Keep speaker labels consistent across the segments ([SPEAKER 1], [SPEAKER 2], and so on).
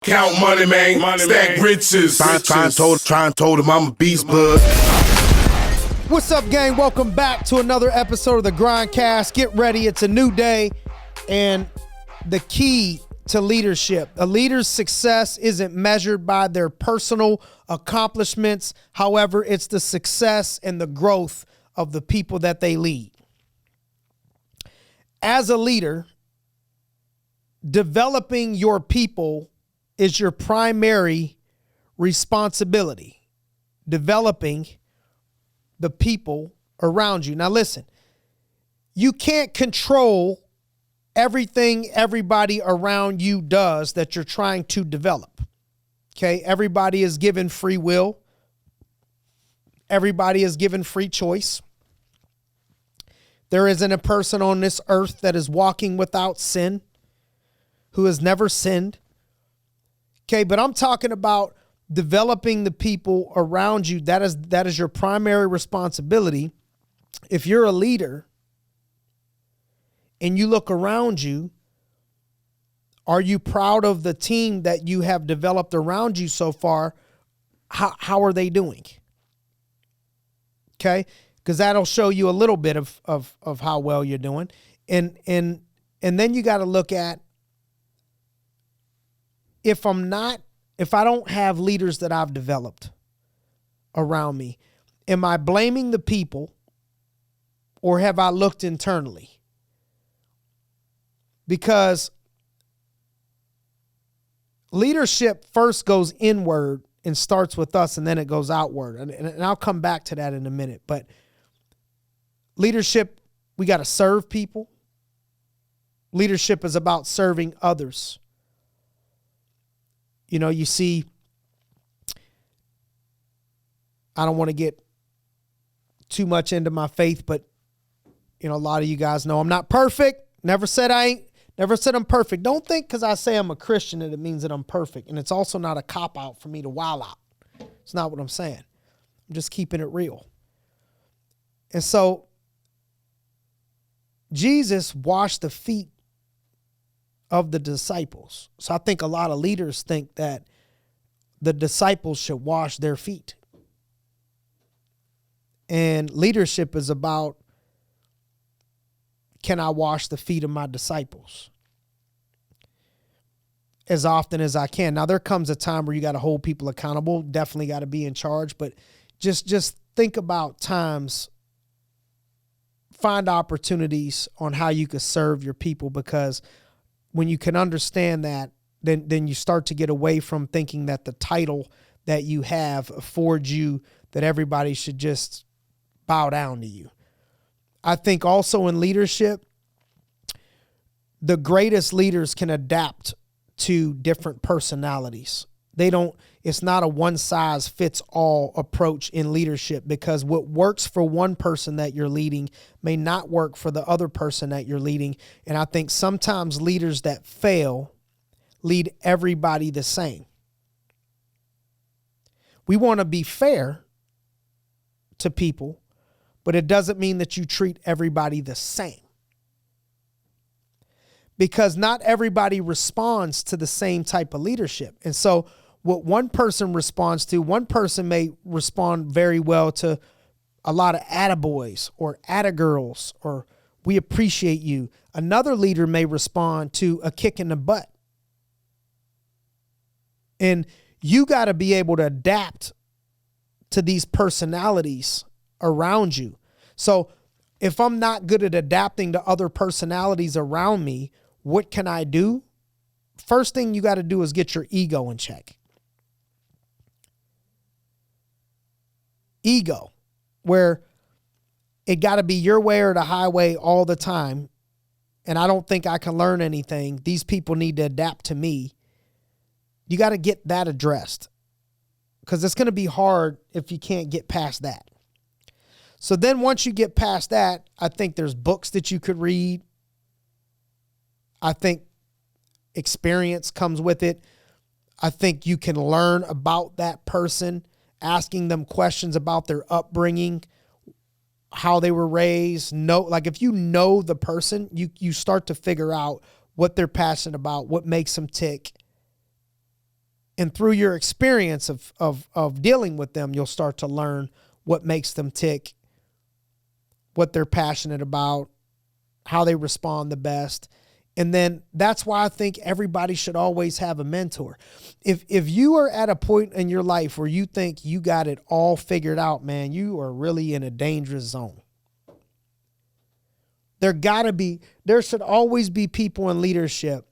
[SPEAKER 1] Count money, man. Stack riches. Try and told him I'm a beast, bud.
[SPEAKER 2] What's up, gang? Welcome back to another episode of the GRINDcast. Get ready. It's a new day. And the key to leadership, a leader's success isn't measured by their personal accomplishments. However, it's the success and the growth of the people that they lead. As a leader, developing your people is your primary responsibility. Developing the people around you. Now listen, you can't control everything everybody around you does that you're trying to develop. Okay, everybody is given free will. Everybody is given free choice. There isn't a person on this earth that is walking without sin, who has never sinned. Okay, but I'm talking about developing the people around you. That is your primary responsibility. If you're a leader and you look around you, are you proud of the team that you have developed around you so far? How are they doing? Okay, because that'll show you a little bit of how well you're doing. And then you got to look at, if I don't have leaders that I've developed around me, am I blaming the people or have I looked internally? Because leadership first goes inward and starts with us, and then it goes outward. And I'll come back to that in a minute. But leadership, we got to serve people. Leadership is about serving others. You know, you see, I don't want to get too much into my faith, but, you know, a lot of you guys know I'm not perfect. Never said I'm perfect. Don't think because I say I'm a Christian that it means that I'm perfect. And it's also not a cop-out for me to wild out. It's not what I'm saying. I'm just keeping it real. And so Jesus washed the feet of the disciples. So I think a lot of leaders think that the disciples should wash their feet. And leadership is about, can I wash the feet of my disciples as often as I can? Now, there comes a time where you got to hold people accountable, definitely got to be in charge, but just think about times, find opportunities on how you could serve your people, because when you can understand that, then you start to get away from thinking that the title that you have affords you that everybody should just bow down to you. I think also in leadership, the greatest leaders can adapt to different personalities. It's not a one size fits all approach in leadership, because what works for one person that you're leading may not work for the other person that you're leading. And I think sometimes leaders that fail lead everybody the same. We want to be fair to people, but it doesn't mean that you treat everybody the same, because not everybody responds to the same type of leadership. And so what one person responds to, one person may respond very well to a lot of attaboys or attagirls, or we appreciate you. Another leader may respond to a kick in the butt. And you got to be able to adapt to these personalities around you. So if I'm not good at adapting to other personalities around me, what can I do? First thing you got to do is get your ego in check. Ego, where it got to be your way or the highway all the time. And I don't think I can learn anything. These people need to adapt to me. You got to get that addressed, because it's going to be hard if you can't get past that. So then once you get past that, I think there's books that you could read. I think experience comes with it. I think you can learn about that person, asking them questions about their upbringing, how they were raised. Like if you know the person, you start to figure out what they're passionate about, what makes them tick. And through your experience of dealing with them, you'll start to learn what makes them tick, what they're passionate about, how they respond the best. And then that's why I think everybody should always have a mentor. If you are at a point in your life where you think you got it all figured out, man, you are really in a dangerous zone. There should always be people in leadership.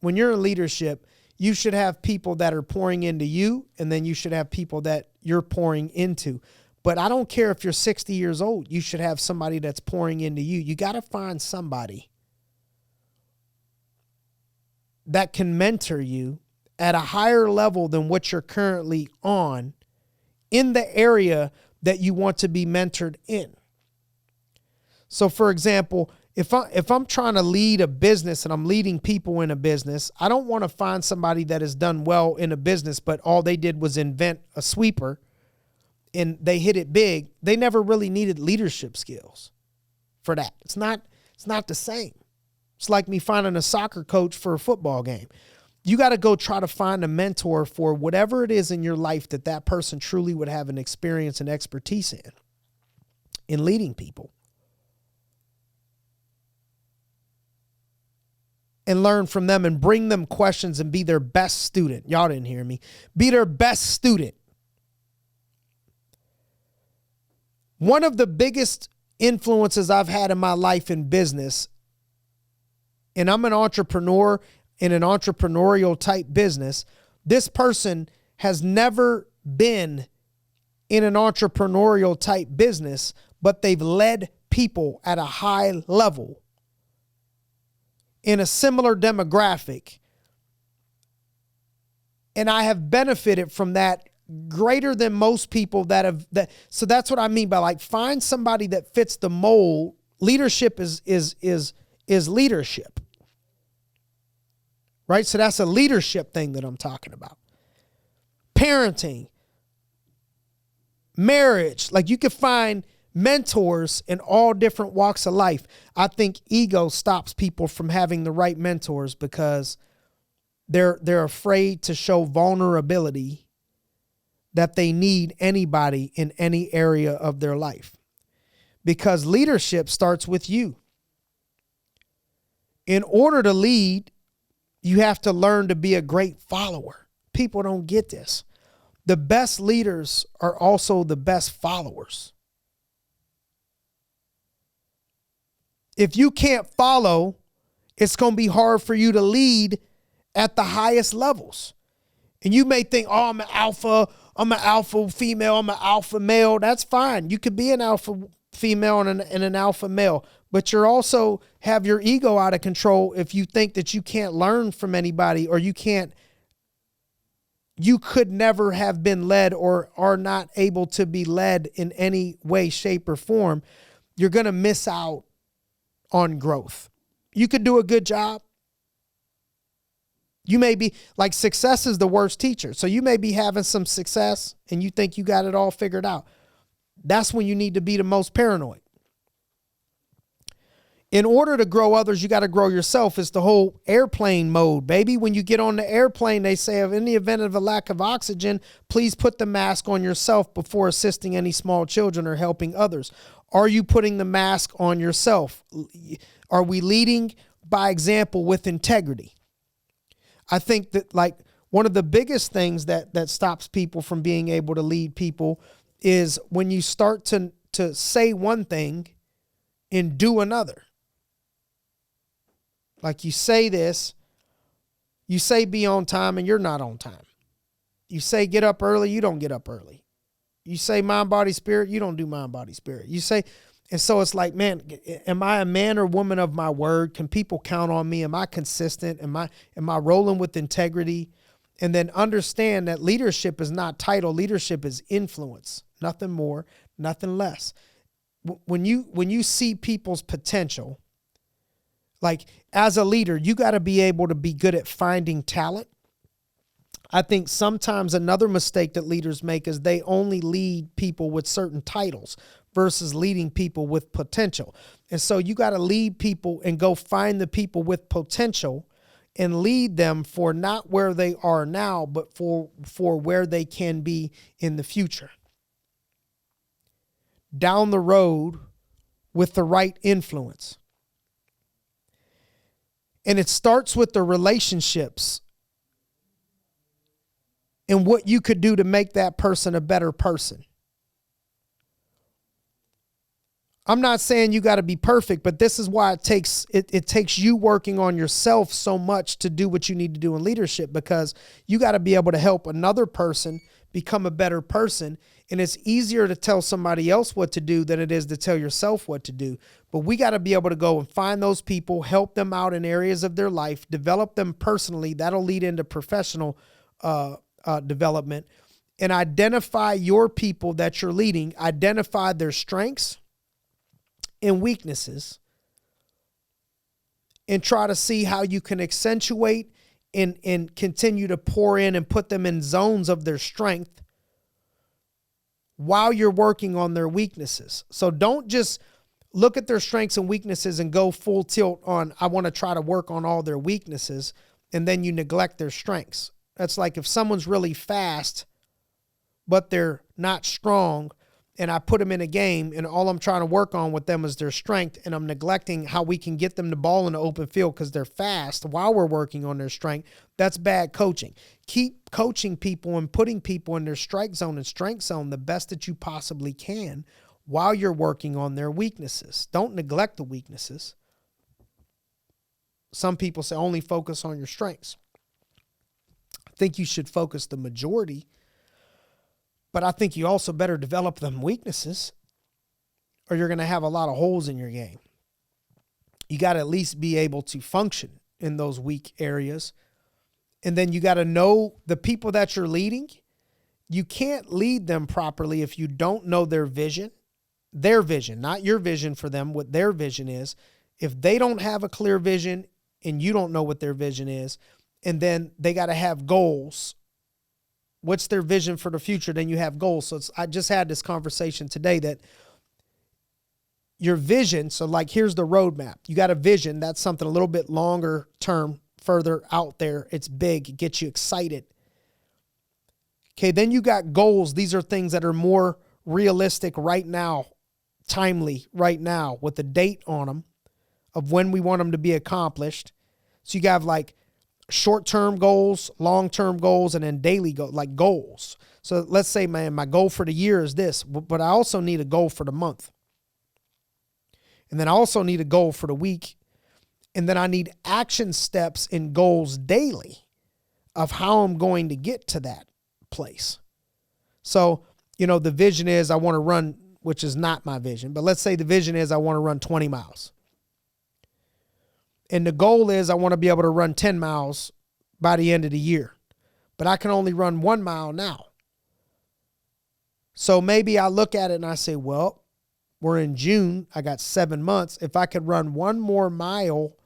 [SPEAKER 2] When you're in leadership, you should have people that are pouring into you, and then you should have people that you're pouring into. But I don't care if you're 60 years old, you should have somebody that's pouring into you. You got to find somebody that can mentor you at a higher level than what you're currently on in the area that you want to be mentored in. So for example, if I'm trying to lead a business and I'm leading people in a business, I don't want to find somebody that has done well in a business, but all they did was invent a sweeper and they hit it big. They never really needed leadership skills for that. It's not the same. It's like me finding a soccer coach for a football game. You got to go try to find a mentor for whatever it is in your life that person truly would have an experience and expertise in leading people. And learn from them and bring them questions and be their best student. Y'all didn't hear me. Be their best student. One of the biggest influences I've had in my life in business, and I'm an entrepreneur in an entrepreneurial type business, this person has never been in an entrepreneurial type business, but they've led people at a high level in a similar demographic. And I have benefited from that greater than most people that have that. So that's what I mean by like, find somebody that fits the mold. Leadership is leadership. Right? So that's a leadership thing that I'm talking about. Parenting, marriage, like you can find mentors in all different walks of life. I think ego stops people from having the right mentors because they're afraid to show vulnerability that they need anybody in any area of their life. Because leadership starts with you. In order to lead, you have to learn to be a great follower. People don't get this. The best leaders are also the best followers. If you can't follow, it's going to be hard for you to lead at the highest levels. And you may think, oh, I'm an alpha female, I'm an alpha male. That's fine. You could be an alpha female and an alpha male, but you're also have your ego out of control if you think that you can't learn from anybody or you could never have been led or are not able to be led in any way, shape, or form. You're going to miss out on growth. You could do a good job. You may be like success is the worst teacher. So you may be having some success and you think you got it all figured out. That's when you need to be the most paranoid. In order to grow others, you got to grow yourself. It's the whole airplane mode, baby. When you get on the airplane, they say, in the event of a lack of oxygen, please put the mask on yourself before assisting any small children or helping others. Are you putting the mask on yourself? Are we leading by example with integrity? I think that like one of the biggest things that stops people from being able to lead people is when you start to say one thing and do another. Like you say this, you say be on time and you're not on time. You say get up early, you don't get up early. You say mind, body, spirit, you don't do mind, body, spirit. You say, and so it's like, man, am I a man or woman of my word? Can people count on me? Am I consistent? Am I rolling with integrity? And then understand that leadership is not title. Leadership is influence. Nothing more, nothing less. When you see people's potential, like as a leader, you got to be able to be good at finding talent. I think sometimes another mistake that leaders make is they only lead people with certain titles versus leading people with potential. And so you got to lead people and go find the people with potential and lead them for not where they are now, but for where they can be in the future. Down the road with the right influence. And it starts with the relationships and what you could do to make that person a better person. I'm not saying you got to be perfect, but this is why it takes you working on yourself so much to do what you need to do in leadership, because you got to be able to help another person become a better person. And it's easier to tell somebody else what to do than it is to tell yourself what to do. But we got to be able to go and find those people, help them out in areas of their life, develop them personally. That'll lead into professional development, and identify your people that you're leading, identify their strengths and weaknesses, and try to see how you can accentuate and continue to pour in and put them in zones of their strength while you're working on their weaknesses. So don't just look at their strengths and weaknesses and go full tilt on, I want to try to work on all their weaknesses, and then you neglect their strengths. That's like if someone's really fast, but they're not strong, and I put them in a game and all I'm trying to work on with them is their strength, and I'm neglecting how we can get them the ball in the open field because they're fast while we're working on their strength, that's bad coaching. Keep coaching people and putting people in their strike zone and strength zone the best that you possibly can while you're working on their weaknesses. Don't neglect the weaknesses. Some people say only focus on your strengths. I think you should focus the majority, but I think you also better develop them weaknesses, or you're going to have a lot of holes in your game. You got to at least be able to function in those weak areas. And then you got to know the people that you're leading. You can't lead them properly if you don't know their vision, not your vision for them, what their vision is. If they don't have a clear vision and you don't know what their vision is, and then they got to have goals. What's their vision for the future? Then you have goals. So I just had this conversation today that your vision, so like here's the roadmap. You got a vision. That's something a little bit longer term, further out there. It's big. It gets you excited. Okay, then you got goals. These are things that are more realistic right now, timely right now, with a date on them of when we want them to be accomplished. So you have like short-term goals, long-term goals, and then daily goals. So let's say, man, my goal for the year is this, but I also need a goal for the month. And then I also need a goal for the week. And then I need action steps and goals daily of how I'm going to get to that place. So, the vision is I want to run, which is not my vision, but let's say the vision is I want to run 20 miles. And the goal is I want to be able to run 10 miles by the end of the year. But I can only run 1 mile now. So maybe I look at it and I say, well, we're in June. I got 7 months. If I could run 1 more mile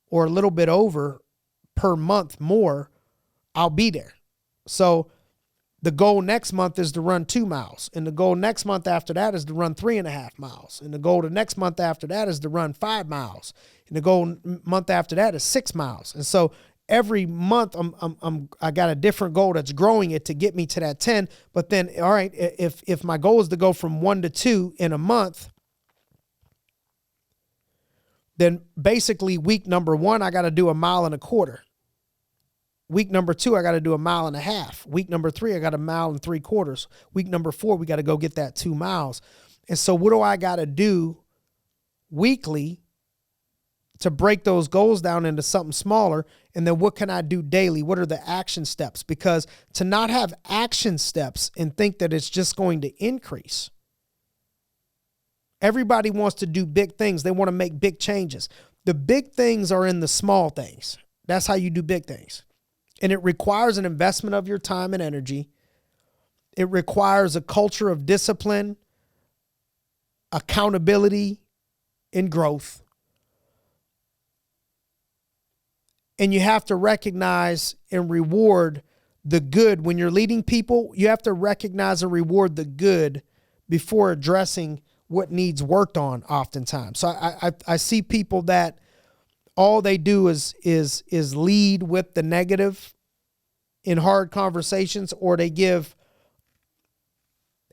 [SPEAKER 2] or a little bit over per month more, I'll be there. So the goal next month is to run 2 miles. And the goal next month after that is to run 3.5 miles. And the goal the next month after that is to run 5 miles. And the goal month after that is 6 miles. And so every month I got a different goal that's growing it to get me to that 10. But then, all right, if my goal is to go from 1 to 2 in a month, then basically week number 1, I got to do 1.25 miles. Week number 2, I got to do 1.5 miles. Week number 3, I got 1.75 miles. Week number 4, we got to go get that 2 miles. And so what do I got to do weekly to break those goals down into something smaller? And then what can I do daily? What are the action steps? Because to not have action steps and think that it's just going to increase. Everybody wants to do big things. They want to make big changes. The big things are in the small things. That's how you do big things. And it requires an investment of your time and energy. It requires a culture of discipline, accountability, and growth. And you have to recognize and reward the good. When you're leading people, you have to recognize and reward the good before addressing what needs worked on oftentimes. So I see people that all they do is lead with the negative in hard conversations, or they give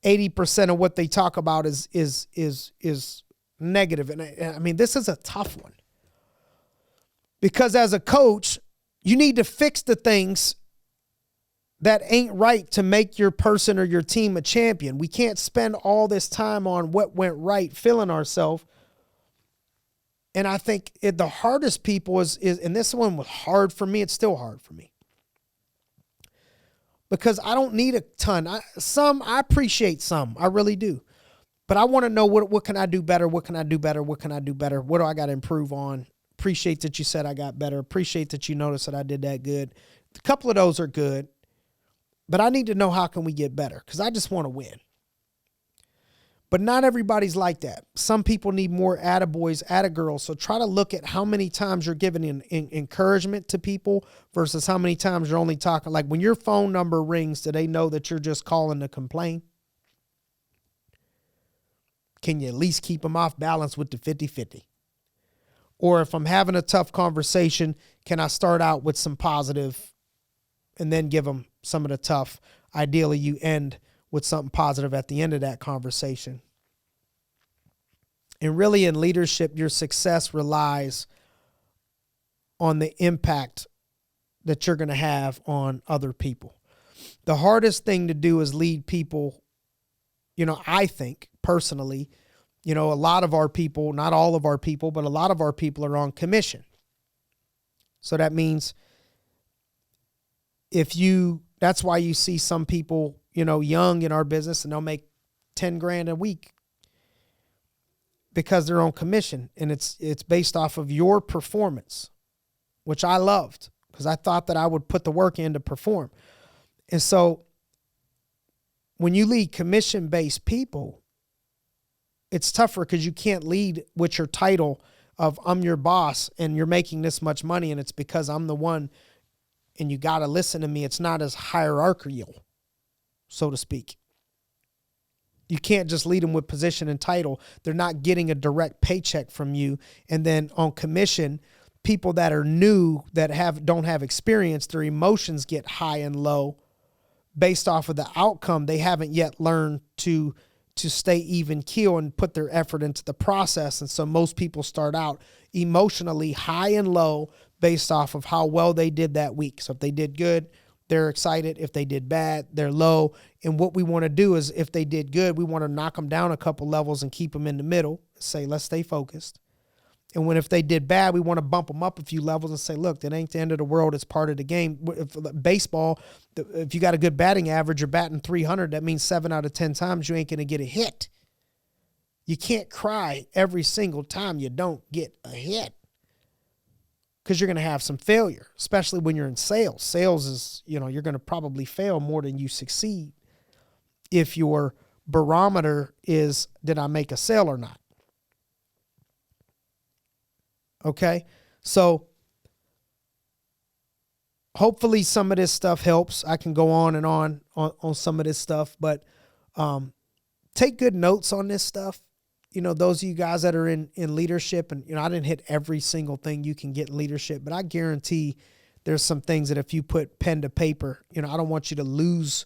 [SPEAKER 2] 80% of what they talk about is negative. And I mean, this is a tough one, because as a coach, you need to fix the things that ain't right to make your person or your team a champion. We can't spend all this time on what went right, feeling ourselves. And I think the hardest people is, and this one was hard for me. It's still hard for me, because I don't need a ton. I appreciate some, I really do. But I want to know what can I do better? What can I do better? What can I do better? What do I got to improve on? Appreciate that you said I got better. Appreciate that you noticed that I did that good. A couple of those are good, but I need to know how can we get better, because I just want to win. But not everybody's like that. Some people need more attaboys, attagirls. So try to look at how many times you're giving encouragement to people versus how many times you're only talking. Like when your phone number rings, do they know that you're just calling to complain? Can you at least keep them off balance with the 50-50? Or if I'm having a tough conversation, can I start out with some positive and then give them some of the tough? Ideally, you end with something positive at the end of that conversation. And really in leadership, your success relies on the impact that you're going to have on other people. The hardest thing to do is lead people. I think personally, a lot of our people, not all of our people, but a lot of our people are on commission. So that means that's why you see some people, young in our business, and they'll make 10 grand a week because they're on commission, and it's based off of your performance, which I loved because I thought that I would put the work in to perform. And so when you lead commission-based people, it's tougher because you can't lead with your title of I'm your boss and you're making this much money and it's because I'm the one and you got to listen to me. It's not as hierarchical, so to speak. You can't just lead them with position and title. They're not getting a direct paycheck from you. And then on commission, people that are new, that don't have experience, their emotions get high and low based off of the outcome. They haven't yet learned to stay even keel and put their effort into the process. And so most people start out emotionally high and low based off of how well they did that week. So if they did good, they're excited. If they did bad, they're low. And what we want to do is if they did good, we want to knock them down a couple levels and keep them in the middle. Say, let's stay focused. And if they did bad, we want to bump them up a few levels and say, look, that ain't the end of the world. It's part of the game. Baseball, if you got a good batting average, you're batting 300. That means 7 out of 10 times you ain't going to get a hit. You can't cry every single time you don't get a hit, because you're going to have some failure, especially when you're in sales. Sales is, you're going to probably fail more than you succeed if your barometer is, did I make a sale or not? Okay, so hopefully some of this stuff helps. I can go on and on some of this stuff, but take good notes on this stuff. Those of you guys that are in leadership, and I didn't hit every single thing you can get in leadership, but I guarantee there's some things that if you put pen to paper, I don't want you to lose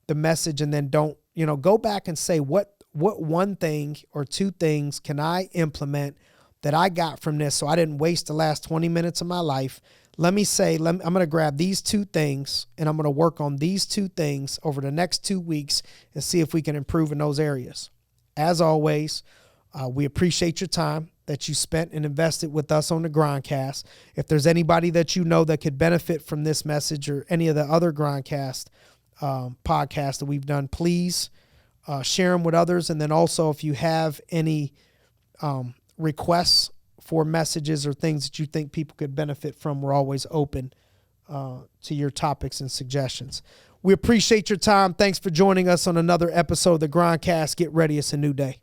[SPEAKER 2] the message and then don't, go back and say what one thing or two things can I implement that I got from this so I didn't waste the last 20 minutes of my life. I'm going to grab these two things and I'm going to work on these two things over the next 2 weeks and see if we can improve in those areas. As always, we appreciate your time that you spent and invested with us on the GRINDcast. If there's anybody that you know that could benefit from this message or any of the other GRINDcast podcasts that we've done, please share them with others. And then also if you have any requests for messages or things that you think people could benefit from, we're always open to your topics and suggestions. We appreciate your time. Thanks for joining us on another episode of the GRINDcast. Get ready. It's a new day.